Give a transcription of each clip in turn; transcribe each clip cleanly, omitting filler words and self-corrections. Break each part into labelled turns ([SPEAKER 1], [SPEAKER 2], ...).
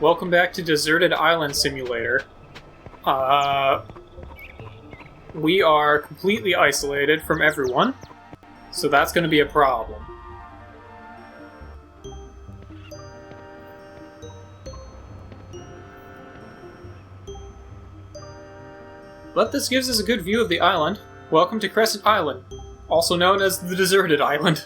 [SPEAKER 1] Welcome back to Deserted Island Simulator. We are completely isolated from everyone, so that's going to be a problem. But this gives us a good view of the island. Welcome to Crescent Island, also known as the Deserted Island.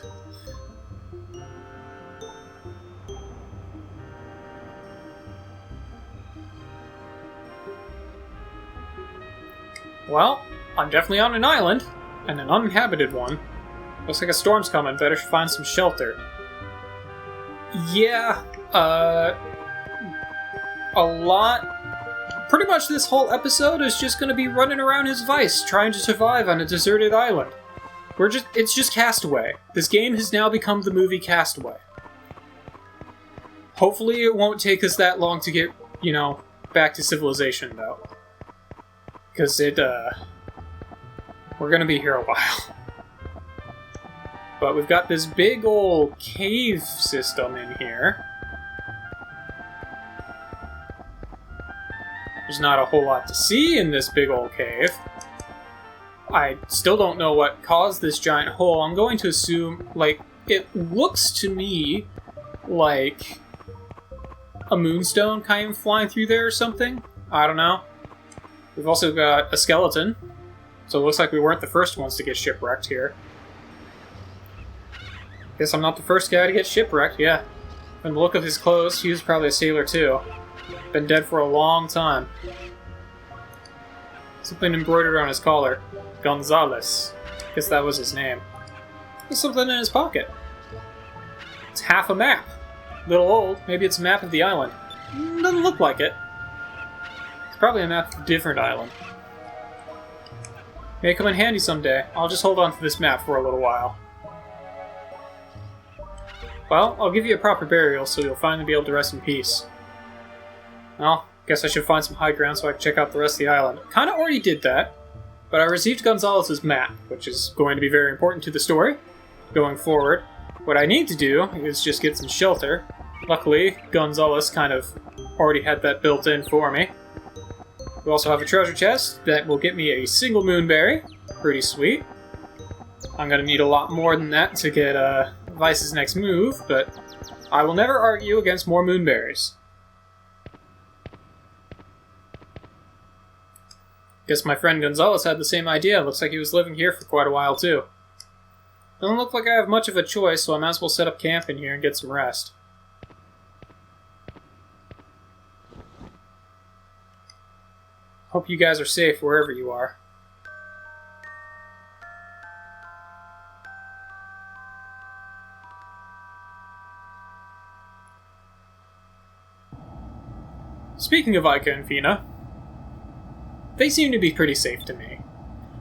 [SPEAKER 1] Well, I'm definitely on an island, and an uninhabited one. Looks like a storm's coming, better find some shelter. Yeah, a lot... Pretty much this whole episode is just gonna be running around his vice, trying to survive on a deserted island. It's just Castaway. This game has now become the movie Castaway. Hopefully it won't take us that long to get, back to civilization, though. Because we're gonna be here a while. But we've got this big old cave system in here. There's not a whole lot to see in this big old cave. I still don't know what caused this giant hole. I'm going to assume, it looks to me like a moonstone kind of flying through there or something. I don't know. We've also got a skeleton, so it looks like we weren't the first ones to get shipwrecked here. Guess I'm not the first guy to get shipwrecked, yeah. From the look of his clothes, he was probably a sailor too. Been dead for a long time. Something embroidered on his collar. Gonzalez. Guess that was his name. There's something in his pocket. It's half a map. Little old, maybe it's a map of the island. Doesn't look like it. It's probably a map of a different island. May come in handy someday. I'll just hold on to this map for a little while. Well, I'll give you a proper burial so you'll finally be able to rest in peace. Well, guess I should find some high ground so I can check out the rest of the island. Kinda already did that, but I received Gonzalez's map, which is going to be very important to the story going forward. What I need to do is just get some shelter. Luckily, Gonzalez kind of already had that built in for me. We also have a treasure chest that will get me a single moonberry. Pretty sweet. I'm going to need a lot more than that to get Vice's next move, but I will never argue against more moonberries. Guess my friend Gonzalez had the same idea. Looks like he was living here for quite a while too. Doesn't look like I have much of a choice, so I might as well set up camp in here and get some rest. Hope you guys are safe wherever you are. Speaking of Ika and Fina, they seem to be pretty safe to me.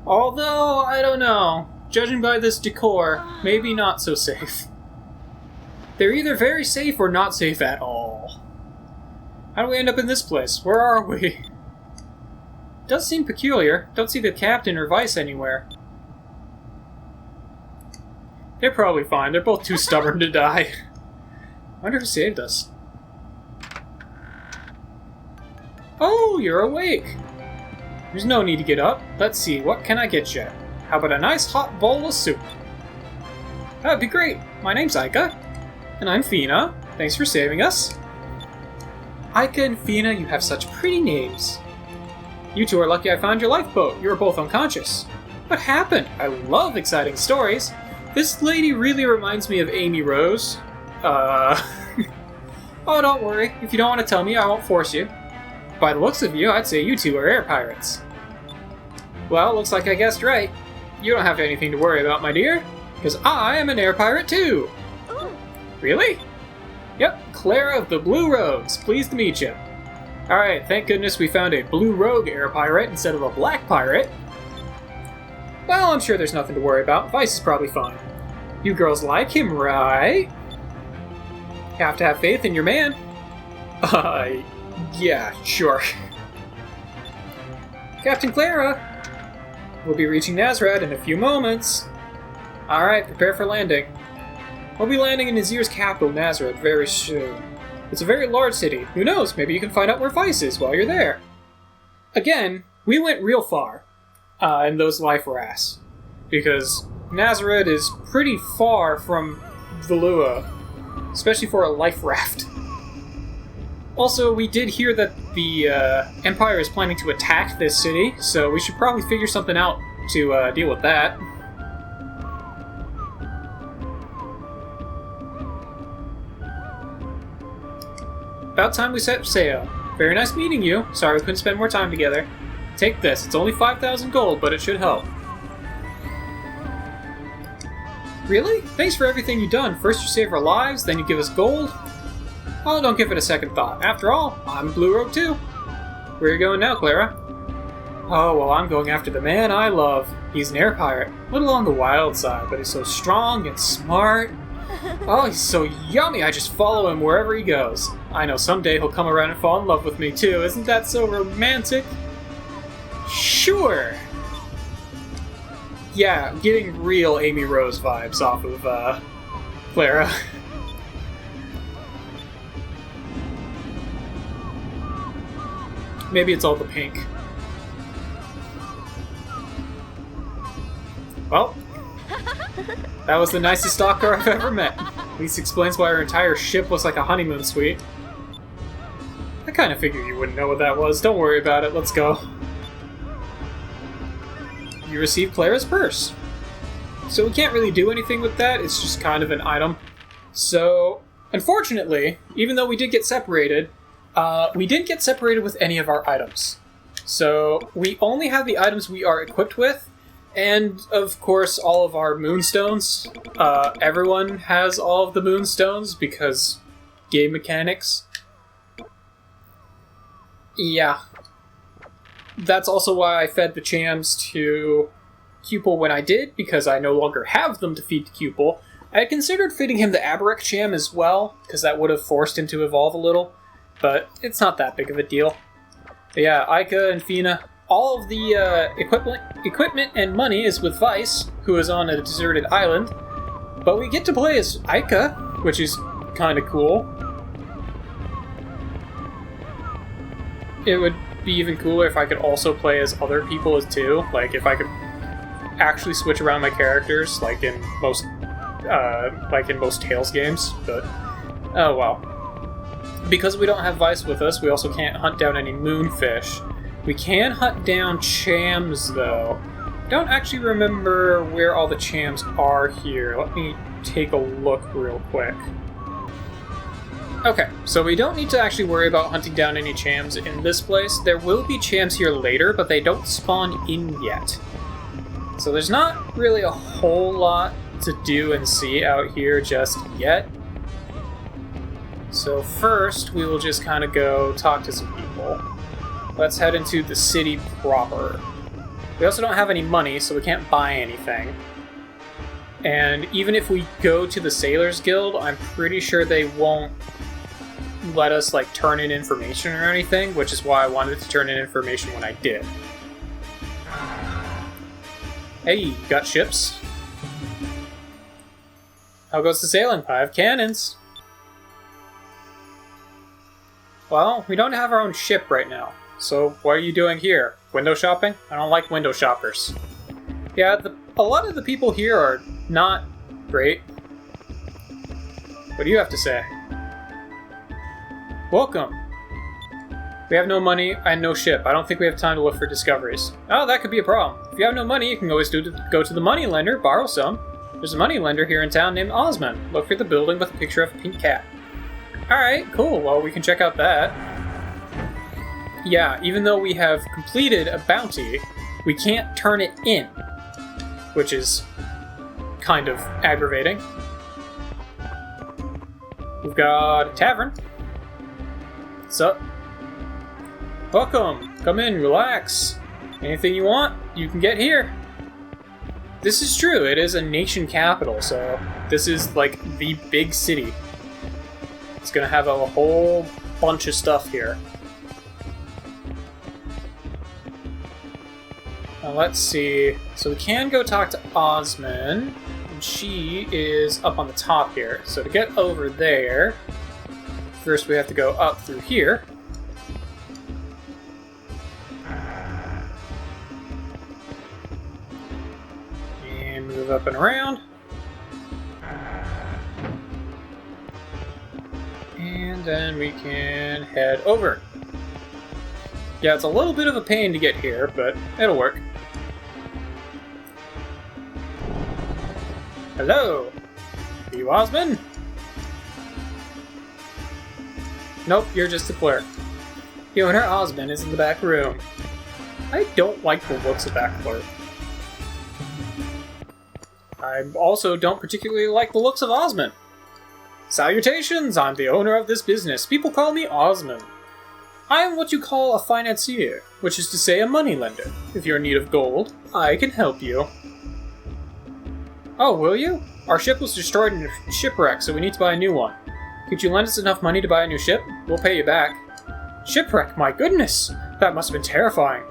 [SPEAKER 1] Although, I don't know. Judging by this decor, maybe not so safe. They're either very safe or not safe at all. How do we end up in this place? Where are we? Does seem peculiar. Don't see the captain or vice anywhere. They're probably fine. They're both too stubborn to die. Wonder who saved us. Oh, you're awake. There's no need to get up. Let's see, what can I get you? How about a nice hot bowl of soup? That'd be great. My name's Ika. And I'm Fina. Thanks for saving us. Ika and Fina, you have such pretty names. You two are lucky I found your lifeboat. You were both unconscious. What happened? I love exciting stories. This lady really reminds me of Amy Rose. Oh, don't worry. If you don't want to tell me, I won't force you. By the looks of you, I'd say you two are air pirates. Well, looks like I guessed right. You don't have anything to worry about, my dear, because I am an air pirate too.
[SPEAKER 2] Oh.
[SPEAKER 1] Really? Yep, Clara of the Blue Rogues. Pleased to meet you. Alright, thank goodness we found a blue rogue air pirate instead of a black pirate. Well, I'm sure there's nothing to worry about. Vice is probably fine. You girls like him, right? Have to have faith in your man. Yeah, sure. Captain Clara! We'll be reaching Nazareth in a few moments. Alright, prepare for landing. We'll be landing in Nazir's capital, Nazareth, very soon. It's a very large city. Who knows, maybe you can find out where Vice is while you're there. Again, we went real far in those life rafts, because Nazareth is pretty far from Valua, especially for a life raft. Also, we did hear that the Empire is planning to attack this city, so we should probably figure something out to deal with that. About time we set sail. Very nice meeting you. Sorry we couldn't spend more time together. Take this. It's only 5,000 gold, but it should help. Really? Thanks for everything you've done. First you save our lives, then you give us gold. Oh, don't give it a second thought. After all, I'm Blue Rogue too. Where are you going now, Clara? Oh, well, I'm going after the man I love. He's an air pirate. A little on the wild side, but he's so strong and smart. Oh, he's so yummy. I just follow him wherever he goes. I know someday he'll come around and fall in love with me too. Isn't that so romantic? Sure. Yeah, I'm getting real Amy Rose vibes off of Clara. Maybe it's all the pink. Well, that was the nicest stalker I've ever met. At least explains why our entire ship was like a honeymoon suite. I kind of figured you wouldn't know what that was. Don't worry about it. Let's go. You received Clara's purse. So we can't really do anything with that. It's just kind of an item. So, unfortunately, even though we did get separated, we didn't get separated with any of our items. So we only have the items we are equipped with, and of course all of our moonstones. Everyone has all of the moonstones because game mechanics. Yeah. That's also why I fed the chams to Cupel when I did, because I no longer have them to feed to Cupel. I had considered feeding him the Aberek cham as well, because that would have forced him to evolve a little, but it's not that big of a deal. But yeah, Aika and Fina, all of the equipment and money is with Vice, who is on a deserted island, but we get to play as Aika, which is kind of cool. It would be even cooler if I could also play as other people as too. Like if I could actually switch around my characters, like in most Tales games. But oh well. Because we don't have Vice with us, we also can't hunt down any moonfish. We can hunt down chams though. Don't actually remember where all the chams are here. Let me take a look real quick. Okay, so we don't need to actually worry about hunting down any chams in this place. There will be chams here later, but they don't spawn in yet. So there's not really a whole lot to do and see out here just yet. So first, we will just kind of go talk to some people. Let's head into the city proper. We also don't have any money, so we can't buy anything. And even if we go to the Sailors Guild, I'm pretty sure they won't let us like turn in information or anything, which is why I wanted to turn in information when I did. Hey, you got ships? How goes the sailing? I have cannons. Well, we don't have our own ship right now, so what are you doing here? Window shopping? I don't like window shoppers. Yeah, a lot of the people here are not great. What do you have to say? Welcome. We have no money and no ship. I don't think we have time to look for discoveries. Oh, that could be a problem. If you have no money, you can always go to the moneylender, borrow some. There's a moneylender here in town named Osman. Look for the building with a picture of a pink cat. Alright, cool. Well, we can check out that. Yeah, even though we have completed a bounty, we can't turn it in, which is kind of aggravating. We've got a tavern. What's up? Welcome. Come in, relax. Anything you want, you can get here. This is true. It is a nation capital, so this is like the big city. It's gonna have a whole bunch of stuff here. Now let's see. So we can go talk to Osman, and she is up on the top here. So to get over there, First we have to go up through here. And move up and around. And then we can head over. Yeah, it's a little bit of a pain to get here, but it'll work. Hello! Are you Osmond? Nope, you're just a clerk. The owner, Osmond, is in the back room. I don't like the looks of that clerk. I also don't particularly like the looks of Osmond. Salutations! I'm the owner of this business. People call me Osmond. I am what you call a financier, which is to say a moneylender. If you're in need of gold, I can help you. Oh, will you? Our ship was destroyed in a shipwreck, so we need to buy a new one. Could you lend us enough money to buy a new ship? We'll pay you back. Shipwreck, my goodness! That must have been terrifying.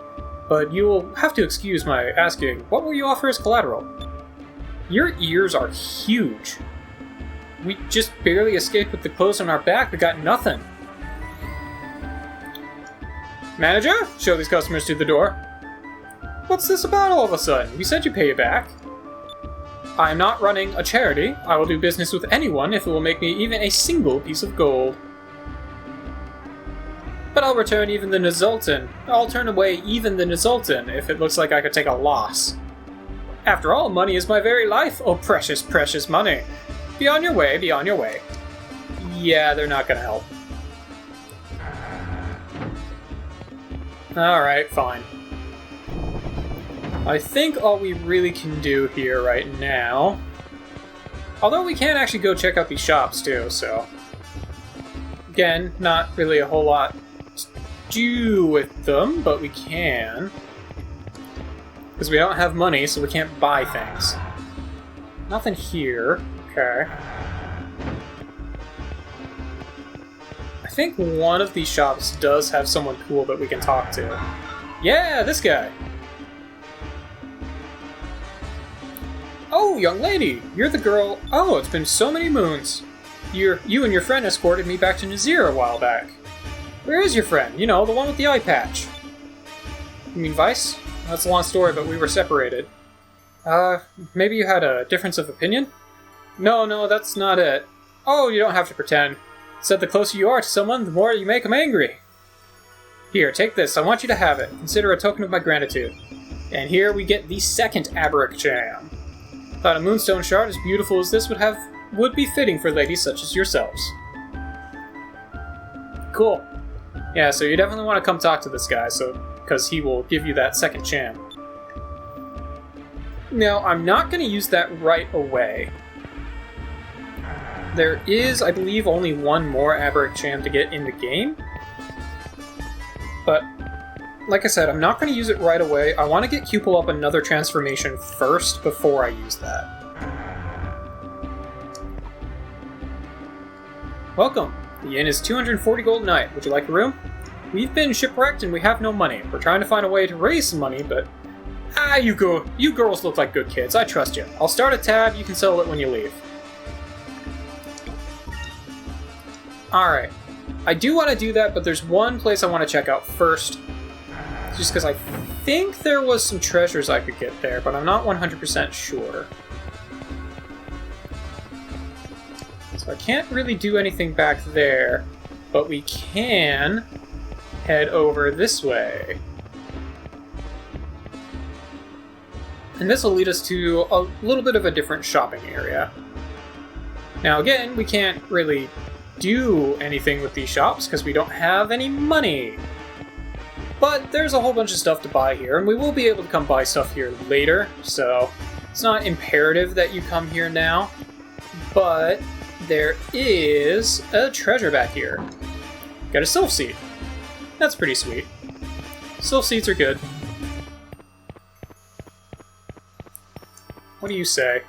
[SPEAKER 1] But you will have to excuse my asking, what will you offer as collateral? Your ears are huge. We just barely escaped with the clothes on our back, but got nothing. Manager, show these customers to the door. What's this about all of a sudden? We said you pay it back. I am not running a charity. I will do business with anyone if it will make me even a single piece of gold. But I'll return even the Nuzultan. I'll turn away even the Nuzultan if it looks like I could take a loss. After all, money is my very life. Oh, precious, precious money. Be on your way, be on your way. Yeah, they're not gonna help. Alright, fine. I think all we really can do here right now... Although we can actually go check out these shops too, so... Again, not really a whole lot to do with them, but we can. Because we don't have money, so we can't buy things. Nothing here. Okay. I think one of these shops does have someone cool that we can talk to. Yeah, this guy! Oh, young lady! You're the girl... Oh, it's been so many moons. You and your friend escorted me back to Nazir a while back. Where is your friend? You know, the one with the eye patch. You mean Vice? That's a long story, but we were separated. Maybe you had a difference of opinion? No, that's not it. Oh, you don't have to pretend. Said the closer you are to someone, the more you make them angry. Here, take this. I want you to have it. Consider a token of my gratitude. And here we get the second Abric Jam. Thought a moonstone shard as beautiful as this would be fitting for ladies such as yourselves. Cool. Yeah, so you definitely want to come talk to this guy, because he will give you that second jam. Now, I'm not going to use that right away. There is, I believe, only one more Abric Jam to get in the game. But, like I said, I'm not going to use it right away. I want to get Cupil up another transformation first before I use that. Welcome. The inn is 240 gold a night. Would you like a room? We've been shipwrecked and we have no money. We're trying to find a way to raise some money, but... you girls look like good kids. I trust you. I'll start a tab. You can settle it when you leave. Alright. I do want to do that, but there's one place I want to check out first. Just because I think there was some treasures I could get there, but I'm not 100% sure. So I can't really do anything back there, but we can head over this way. And this will lead us to a little bit of a different shopping area. Now again, we can't really do anything with these shops because we don't have any money. But there's a whole bunch of stuff to buy here, and we will be able to come buy stuff here later, so it's not imperative that you come here now. But there is a treasure back here. Got a sylph seed. That's pretty sweet. Sylph seeds are good. What do you say?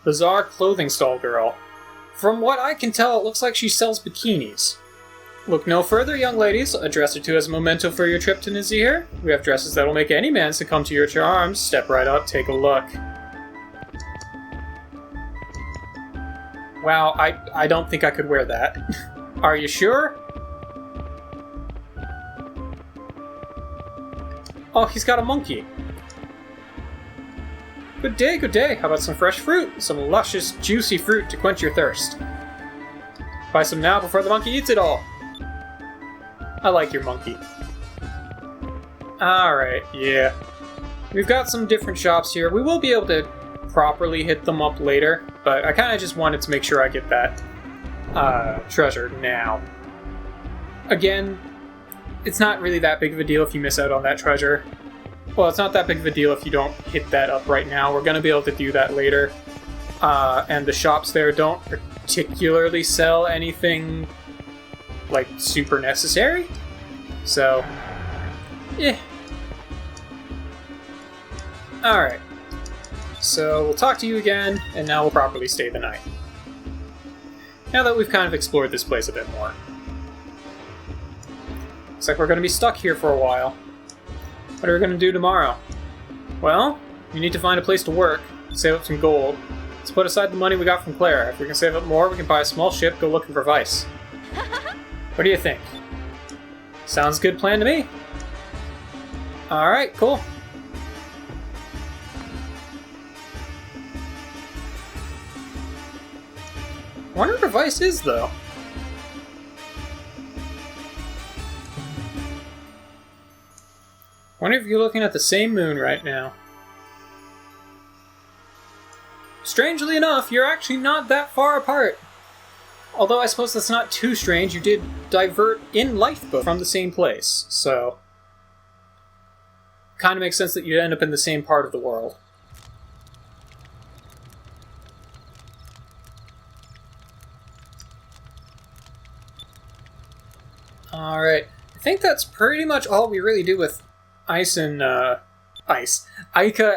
[SPEAKER 1] Bizarre clothing stall girl. From what I can tell, it looks like she sells bikinis. Look no further, young ladies. A dress or two as a memento for your trip to Nazir. We have dresses that will make any man succumb to your charms. Step right up, take a look. Wow, I don't think I could wear that. Are you sure? Oh, he's got a monkey. Good day, good day. How about some fresh fruit? Some luscious, juicy fruit to quench your thirst. Buy some now before the monkey eats it all. I like your monkey. Alright, yeah. We've got some different shops here. We will be able to properly hit them up later, but I kind of just wanted to make sure I get that treasure now. Again, it's not really that big of a deal if you miss out on that treasure. Well, it's not that big of a deal if you don't hit that up right now. We're going to be able to do that later. And the shops there don't particularly sell anything, like, super necessary. So, yeah. Alright. So, we'll talk to you again, and now we'll properly stay the night. Now that we've kind of explored this place a bit more. Looks like we're going to be stuck here for a while. What are we going to do tomorrow? Well, we need to find a place to work, save up some gold. Let's put aside the money we got from Claire. If we can save up more, we can buy a small ship, go looking for Vice. What do you think? Sounds a good plan to me. Alright, cool. I wonder where Vice is, though. I wonder if you're looking at the same moon right now. Strangely enough, you're actually not that far apart. Although I suppose that's not too strange, you did divert in lifeboat from the same place, so... Kind of makes sense that you'd end up in the same part of the world. Alright, I think that's pretty much all we really do with Aika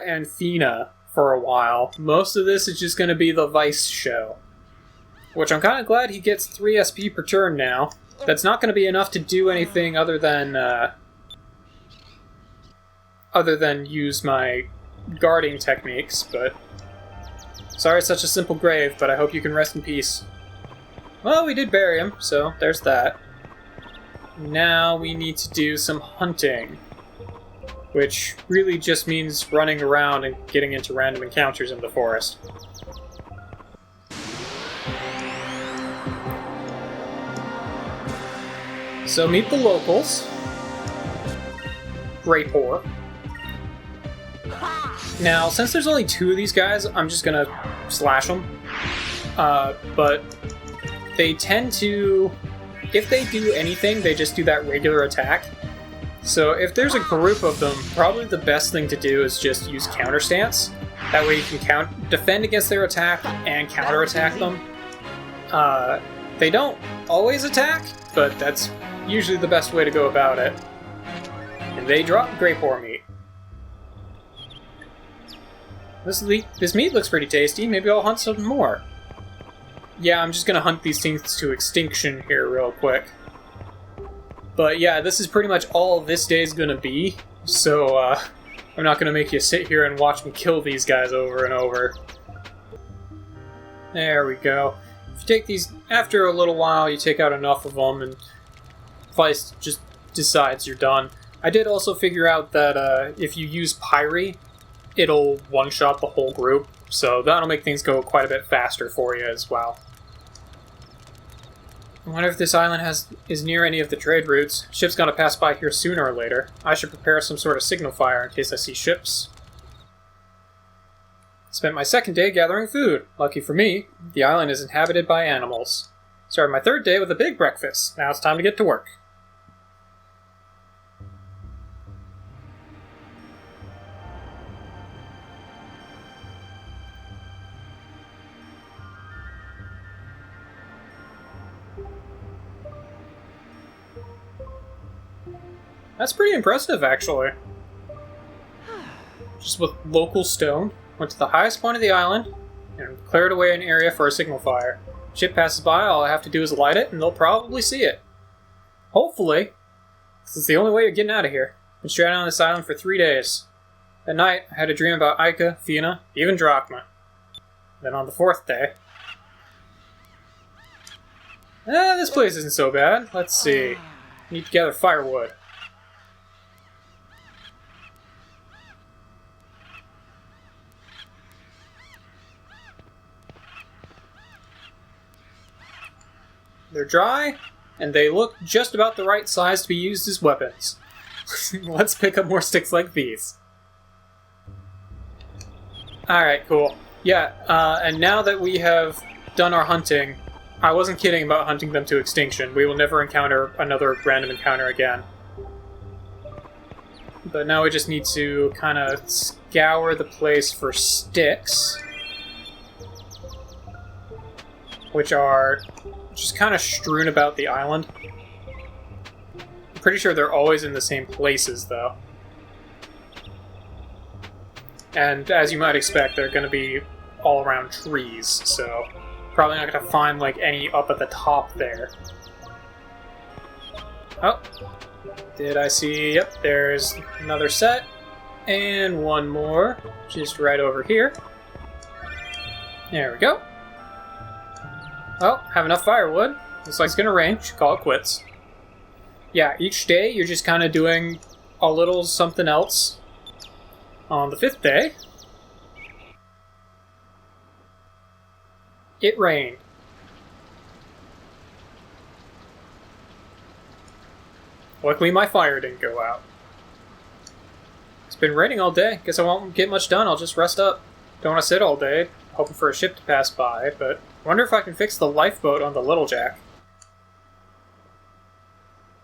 [SPEAKER 1] and Fina for a while. Most of this is just going to be the Vice show. Which I'm kind of glad he gets 3 SP per turn now. That's not going to be enough to do anything other than use my guarding techniques, but... Sorry it's such a simple grave, but I hope you can rest in peace. Well, we did bury him, so there's that. Now we need to do some hunting. Which really just means running around and getting into random encounters in the forest. So meet the locals. Great whore. Now, since there's only 2 of these guys, I'm just gonna slash them. But they tend to... If they do anything, they just do that regular attack. So if there's a group of them, probably the best thing to do is just use counter stance. That way you can defend against their attack and counter attack them. They don't always attack, but that's usually the best way to go about it. And they drop grape whore meat. This meat looks pretty tasty. Maybe I'll hunt some more. Yeah, I'm just gonna hunt these things to extinction here real quick. But yeah, this is pretty much all this day's gonna be, so I'm not gonna make you sit here and watch me kill these guys over and over. There we go. If you take these, after a little while, you take out enough of them, and Vice just decides you're done. I did also figure out that if you use Pyre, it'll one-shot the whole group, so that'll make things go quite a bit faster for you as well. I wonder if this island is near any of the trade routes. Ship's gonna pass by here sooner or later. I should prepare some sort of signal fire in case I see ships. Spent my 2nd day gathering food. Lucky for me, the island is inhabited by animals. Started my 3rd day with a big breakfast. Now it's time to get to work. That's pretty impressive, actually. Just with local stone, went to the highest point of the island, and cleared away an area for a signal fire. Ship passes by, all I have to do is light it, and they'll probably see it. Hopefully. This is the only way you're getting out of here. Been stranded on this island for 3 days. At night, I had a dream about Aika, Fina, even Drachma. Then on the 4th day... This place isn't so bad. Let's see. Need to gather firewood. They're dry, and they look just about the right size to be used as weapons. Let's pick up more sticks like these. Alright, cool. Yeah, and now that we have done our hunting, I wasn't kidding about hunting them to extinction. We will never encounter another random encounter again. But now we just need to kind of scour the place for sticks, which are just kind of strewn about the island. I'm pretty sure they're always in the same places, though. And as you might expect, they're going to be all around trees, so probably not going to find like any up at the top there. Oh, did I see? Yep, there's another set. And one more, just right over here. There we go. Well, have enough firewood. Looks like it's gonna rain. Should call it quits. Yeah, each day you're just kind of doing a little something else. On the 5th day, it rained. Luckily my fire didn't go out. It's been raining all day. Guess I won't get much done. I'll just rest up. Don't want to sit all day, hoping for a ship to pass by, but I wonder if I can fix the lifeboat on the Little Jack.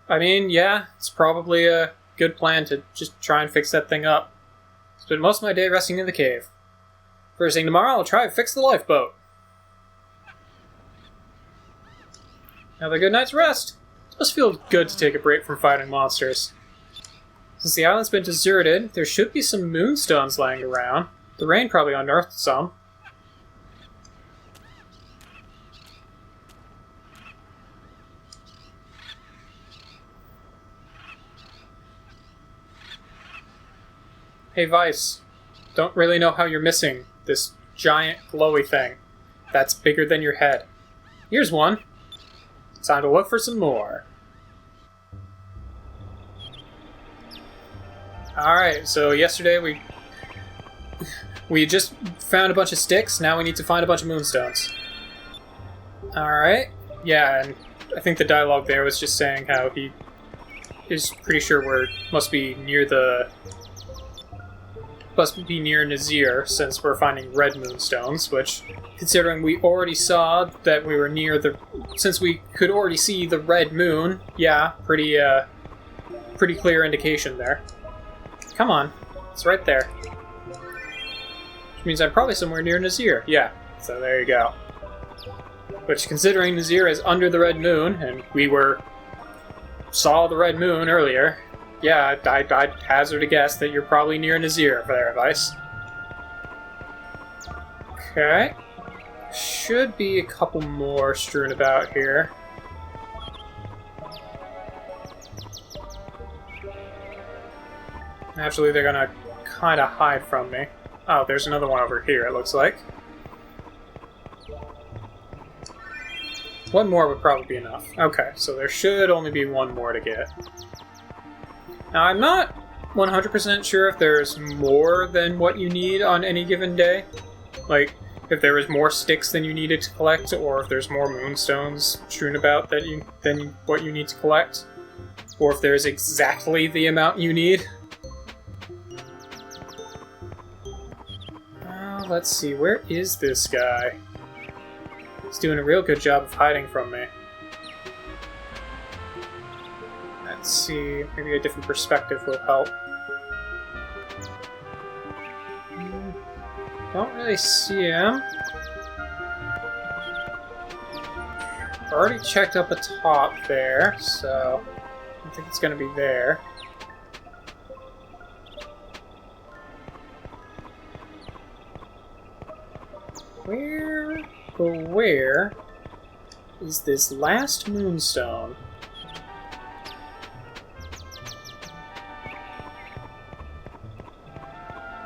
[SPEAKER 1] I mean, yeah, it's probably a good plan to just try and fix that thing up. Spend most of my day resting in the cave. First thing tomorrow, I'll try and fix the lifeboat. Another good night's rest. It must feel good to take a break from fighting monsters. Since the island's been deserted, there should be some moonstones lying around. The rain probably unearthed some. Hey Vice, don't really know how you're missing this giant glowy thing that's bigger than your head. Here's one. Time to look for some more. Alright, so yesterday we just found a bunch of sticks, now we need to find a bunch of moonstones. Alright, yeah, and I think the dialogue there was just saying how he is pretty sure must be near Nazir, since we're finding red moonstones, which, considering we already saw that we were near since we could already see the red moon, yeah, pretty clear indication there. Come on, it's right there. Which means I'm probably somewhere near Nazir, yeah, so there you go. Which, considering Nazir is under the red moon, and we saw the red moon earlier, yeah, I'd hazard a guess that you're probably near Nazir for their advice. Okay. Should be a couple more strewn about here. Naturally, they're gonna kind of hide from me. Oh, there's another one over here, it looks like. One more would probably be enough. Okay, so there should only be one more to get. Now, I'm not 100% sure if there's more than what you need on any given day. Like, if there is more sticks than you needed to collect, or if there's more moonstones strewn about than what you need to collect. Or if there's exactly the amount you need. Let's see, where is this guy? He's doing a real good job of hiding from me. Let's see, maybe a different perspective will help. Don't really see him. Already checked up atop there, so I don't think it's going to be there. Where is this last moonstone?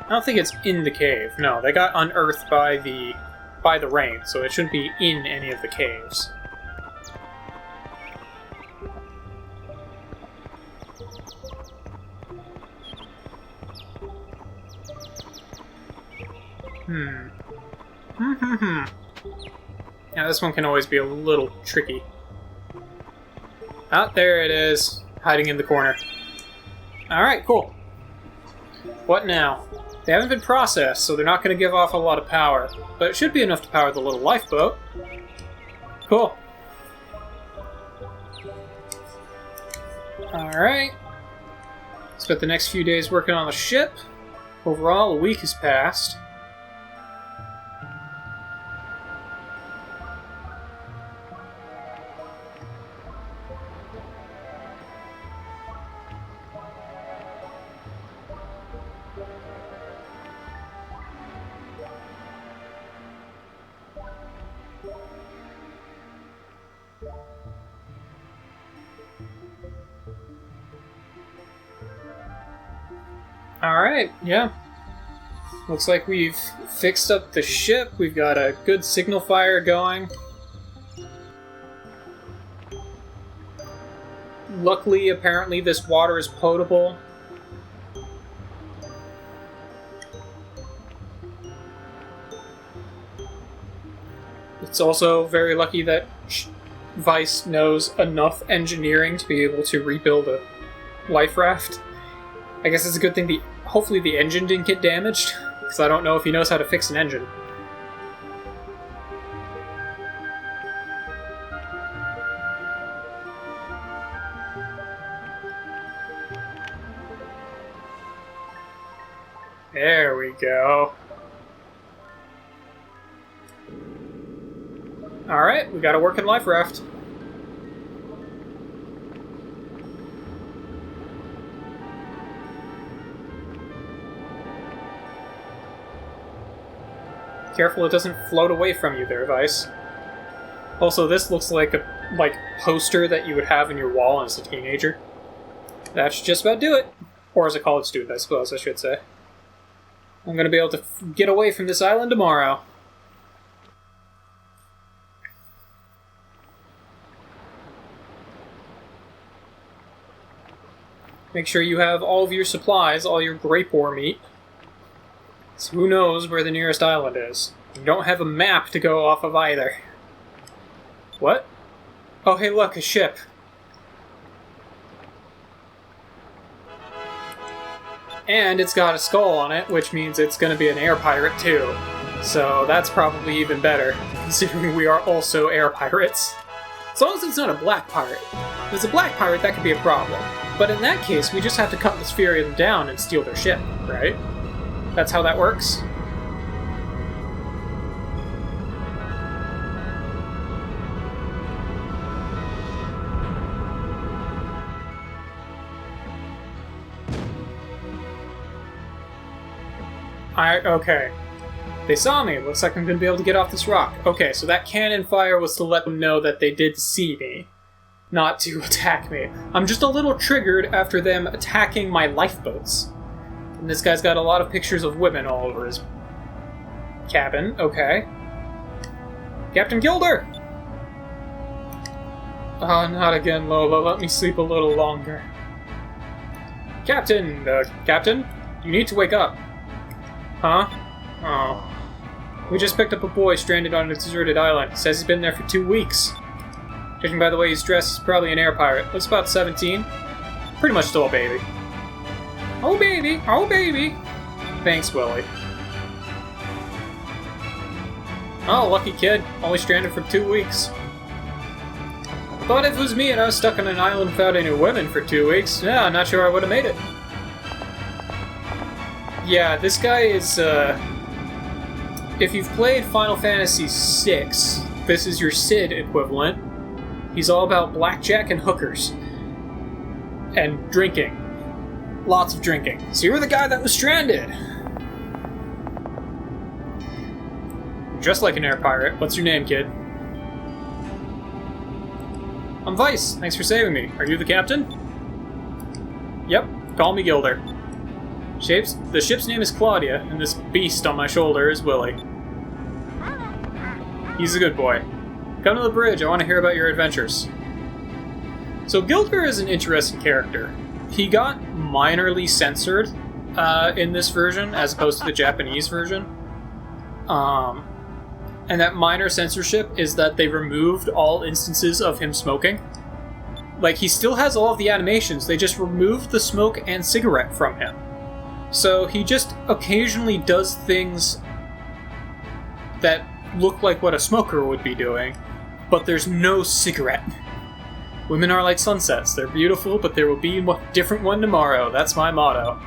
[SPEAKER 1] I don't think it's in the cave. No, they got unearthed by the rain, so it shouldn't be in any of the caves. Now this one can always be a little tricky. Ah, there it is, hiding in the corner. Alright, cool. What now? They haven't been processed, so they're not going to give off a lot of power. But it should be enough to power the little lifeboat. Cool. Alright. Spent the next few days working on the ship. Overall, a week has passed. Alright, yeah. Looks like we've fixed up the ship. We've got a good signal fire going. Luckily, apparently, this water is potable. It's also very lucky that Vice knows enough engineering to be able to rebuild a life raft. I guess it's a good thing hopefully the engine didn't get damaged, because I don't know if he knows how to fix an engine. There we go. Alright, we got a working life raft. Careful it doesn't float away from you there, Vice. Also, this looks like a poster that you would have in your wall as a teenager. That should just about do it. Or as a college student, I suppose I should say. I'm going to be able to get away from this island tomorrow. Make sure you have all of your supplies, all your grape ore meat. So who knows where the nearest island is? You don't have a map to go off of either. What? Oh, hey, look, a ship. And it's got a skull on it, which means it's going to be an air pirate, too. So that's probably even better, considering we are also air pirates. As long as it's not a black pirate. If it's a black pirate, that could be a problem. But in that case, we just have to cut this fear them down and steal their ship, right? That's how that works? Okay. They saw me. Looks like I'm going to be able to get off this rock. Okay, so that cannon fire was to let them know that they did see me, not to attack me. I'm just a little triggered after them attacking my lifeboats. And this guy's got a lot of pictures of women all over his cabin. Okay. Captain Gilder! Oh, not again, Lola. Let me sleep a little longer. Captain! Captain? You need to wake up. Huh? Oh. We just picked up a boy stranded on a deserted island. Says he's been there for 2 weeks. Judging by the way he's dressed, he's probably an air pirate. Looks about 17. Pretty much still a baby. Oh baby! Oh baby! Thanks, Willie. Oh, lucky kid. Only stranded for 2 weeks. But if it was me and I was stuck on an island without any women for 2 weeks, yeah, I'm not sure I would have made it. Yeah, this guy is, if you've played Final Fantasy VI, this is your Cid equivalent. He's all about blackjack and hookers. And drinking. Lots of drinking. So you were the guy that was stranded. Dressed like an air pirate. What's your name, kid? I'm Vice. Thanks for saving me. Are you the captain? Yep. Call me Gilder. The ship's name is Claudia, and this beast on my shoulder is Willie. He's a good boy. Come to the bridge. I want to hear about your adventures. So Gilder is an interesting character. He got minorly censored in this version, as opposed to the Japanese version. And that minor censorship is that they removed all instances of him smoking. Like, he still has all of the animations, they just removed the smoke and cigarette from him. So he just occasionally does things that look like what a smoker would be doing, but there's no cigarette. Women are like sunsets. They're beautiful, but there will be a different one tomorrow. That's my motto.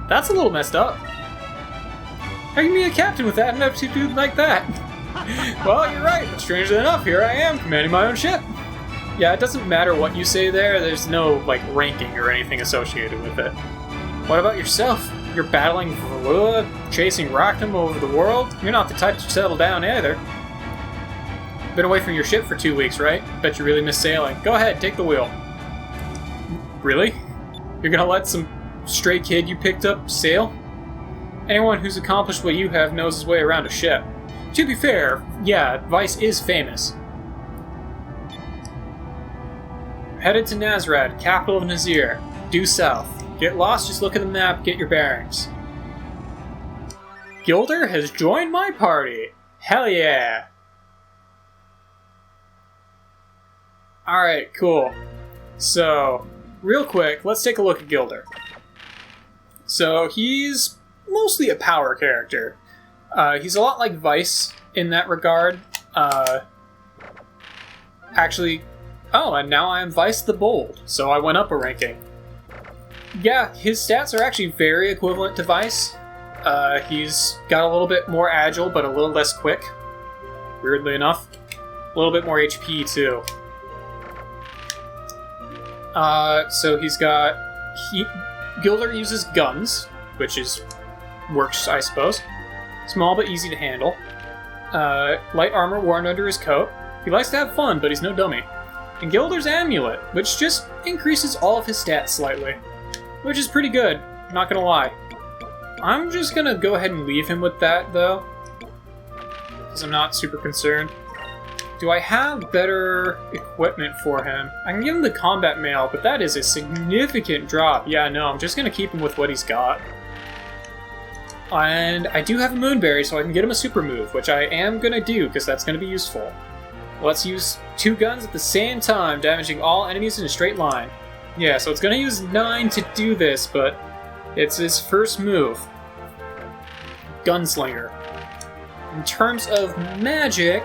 [SPEAKER 1] That's a little messed up. How can you be a captain with that and aptitude like that? Well, you're right, but strangely enough, here I am, commanding my own ship. Yeah, it doesn't matter what you say there, there's no, like, ranking or anything associated with it. What about yourself? You're battling Verlua, chasing Rockdom over the world? You're not the type to settle down either. Been away from your ship for 2 weeks, right? Bet you really miss sailing. Go ahead, take the wheel. Really? You're gonna let some stray kid you picked up sail? Anyone who's accomplished what you have knows his way around a ship. To be fair, yeah, Vice is famous. Headed to Nazrad, capital of Nazir. Due south. Get lost, just look at the map, get your bearings. Gilder has joined my party. Hell yeah! Alright, cool. So, real quick, let's take a look at Gilder. So, he's mostly a power character. He's a lot like Vice in that regard. Actually, oh, and now I am Vice the Bold, so I went up a ranking. Yeah, his stats are actually very equivalent to Vice. He's got a little bit more agile, but a little less quick. Weirdly enough. A little bit more HP, too. So he's got... Gilder uses guns, which works, I suppose. Small but easy to handle. Light armor worn under his coat. He likes to have fun, but he's no dummy. And Gilder's amulet, which just increases all of his stats slightly. Which is pretty good, not gonna lie. I'm just gonna go ahead and leave him with that, though. Because I'm not super concerned. Do I have better equipment for him? I can give him the combat mail, but that is a significant drop. Yeah, no, I'm just gonna keep him with what he's got. And I do have a Moonberry, so I can get him a super move, which I am gonna do, because that's gonna be useful. Let's use 2 guns at the same time, damaging all enemies in a straight line. Yeah, so it's gonna use 9 to do this, but it's his first move. Gunslinger. In terms of magic,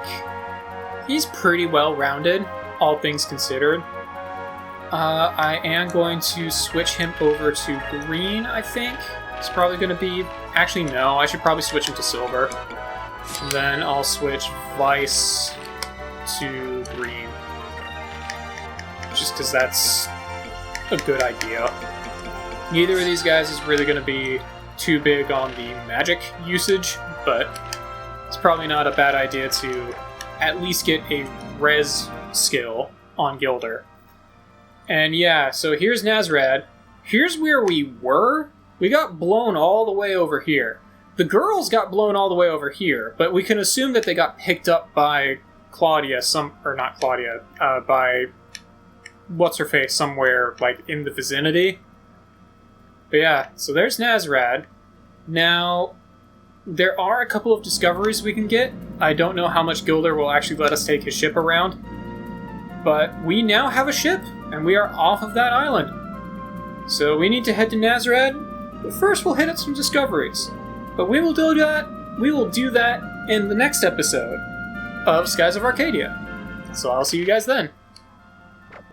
[SPEAKER 1] he's pretty well-rounded, all things considered. I am going to switch him over to green, I think. It's probably going to be... Actually, no, I should probably switch him to silver. And then I'll switch Vice to green. Just because that's a good idea. Neither of these guys is really going to be too big on the magic usage, but it's probably not a bad idea to at least get a res skill on Gilder. And yeah, so here's Nazrad. Here's where we were. We got blown all the way over here. The girls got blown all the way over here, but we can assume that they got picked up by Claudia, by what's-her-face somewhere, like, in the vicinity. But yeah, so there's Nazrad. Now, there are a couple of discoveries we can get. I don't know how much Gilder will actually let us take his ship around. But we now have a ship, and we are off of that island. So we need to head to Nazrad, but first we'll hit up some discoveries. But we will do that in the next episode of Skies of Arcadia. So I'll see you guys then.